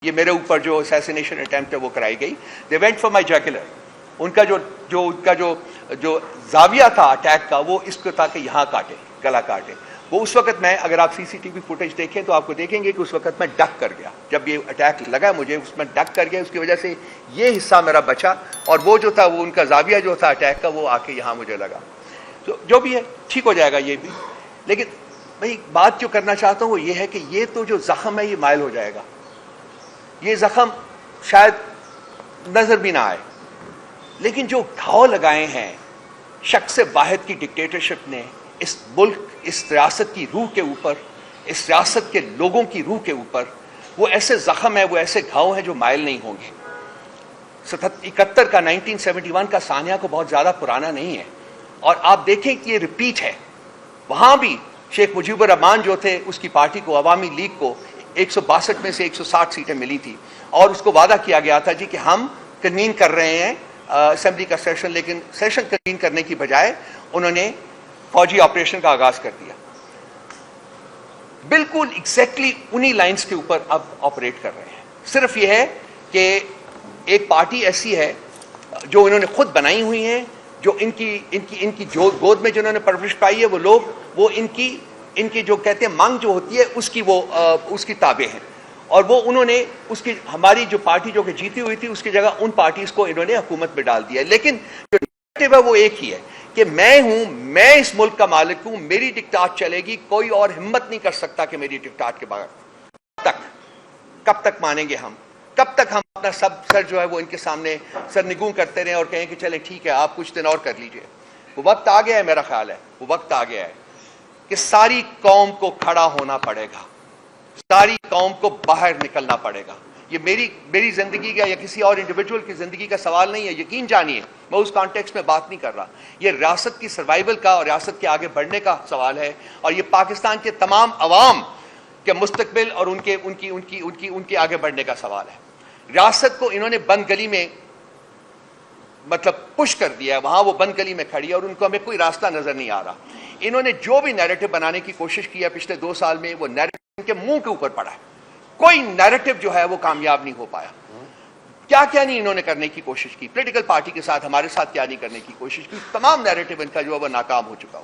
ये मेरे ऊपर जो असैसिनेशन अटेम्प्ट है वो कराई गई। They went for my jugular. उनका जो जाविया था अटैक का वो इसको था कि यहाँ काटे, गला काटे। वो उस वक्त मैं, अगर आप सीसीटीवी फुटेज देखें तो आपको देखेंगे कि उस वक्त मैं डक कर गया। जब ये अटैक लगा मुझे, उसमें डक कर गया, उसकी वजह से ये हिस्सा मेरा बचा और वो जो था वो उनका जाविया जो था अटैक का वो आके यहाँ मुझे लगा। तो जो भी है ठीक हो जाएगा ये भी। लेकिन भाई बात जो करना चाहता हूँ वो ये है कि ये तो जो जख्म है ये मायल हो जाएगा। ये जख्म शायद नजर भी ना आए, लेकिन जो घाव लगाए हैं शख्स वाहिद की डिक्टेटरशिप ने इस मुल्क, इस रियासत की रूह के ऊपर, इस रियासत के लोगों की रूह के ऊपर, वो ऐसे जख्म है, वो ऐसे घाव हैं जो मायल नहीं होंगे। 71 का 1971 का सानिया को बहुत ज्यादा पुराना नहीं है और आप देखें कि ये रिपीट है। वहां भी शेख मुजीबुर रहमान जो थे, उसकी पार्टी को, अवामी लीग को 162 में से 160 सीटें मिली थी और उसको वादा किया गया था जी कि हम कन्वीन कर रहे हैं असेंबली का सेशन, लेकिन सेशन कन्वीन करने की बजाय उन्होंने फौजी ऑपरेशन का आगाज कर दिया। बिल्कुल एग्जैक्टली उन्हीं लाइंस के ऊपर अब ऑपरेट कर रहे हैं। सिर्फ यह है कि एक पार्टी ऐसी है जो इन्होंने खुद बनाई हुई है, जो इनकी जो गोद में जिन्होंने परवरिश पाई है वो लोग, वो इनकी जो कहते हैं मांग जो होती है उसकी ताबे हैं और वो उन्होंने उसकी, हमारी जो पार्टी जो कि जीती हुई थी उसकी जगह उन पार्टीज को इन्होंने हुकूमत में डाल दिया है। लेकिन जो नैरेटिव है वो एक ही है कि मैं इस मुल्क का मालिक हूं, मेरी डिक्टाट चलेगी, कोई और हिम्मत नहीं कर सकता कि मेरी डिक्टाट के बगैर। कब तक मानेंगे हम? कब तक हम अपना सब सर जो है वो इनके सामने सरनिगूं करते रहे और कहें कि चले ठीक है आप कुछ दिन और कर लीजिए? वो वक्त आ गया है, मेरा ख्याल है वो वक्त आ गया है कि सारी कौम को खड़ा होना पड़ेगा, सारी कौम को बाहर निकलना पड़ेगा। ये मेरी जिंदगी का या किसी और इंडिविजुअल की जिंदगी का सवाल नहीं है, यकीन जानिए, मैं उस कॉन्टेक्स्ट में बात नहीं कर रहा। ये रियासत की सर्वाइवल का और रियासत के आगे बढ़ने का सवाल है और ये पाकिस्तान के तमाम अवाम के मुस्तकबिल और उनके आगे बढ़ने का सवाल है। रियासत को इन्होंने बंद गली में मतलब पुश कर दिया है, वहां वो बंद गली में खड़ी है और उनको हमें कोई रास्ता नजर नहीं आ रहा। इन्होंने जो भी नैरेटिव बनाने की कोशिश की है पिछले 2 साल में, वो नैरेटिव इनके मुंह के ऊपर पड़ा है। कोई नैरेटिव जो है वो कामयाब नहीं हो पाया। क्या क्या नहीं इन्होंने करने की कोशिश की, पॉलिटिकल पार्टी के साथ, हमारे साथ क्या नहीं करने की कोशिश की, तमाम नैरेटिव इनका जो है वो नाकाम हो चुका हो।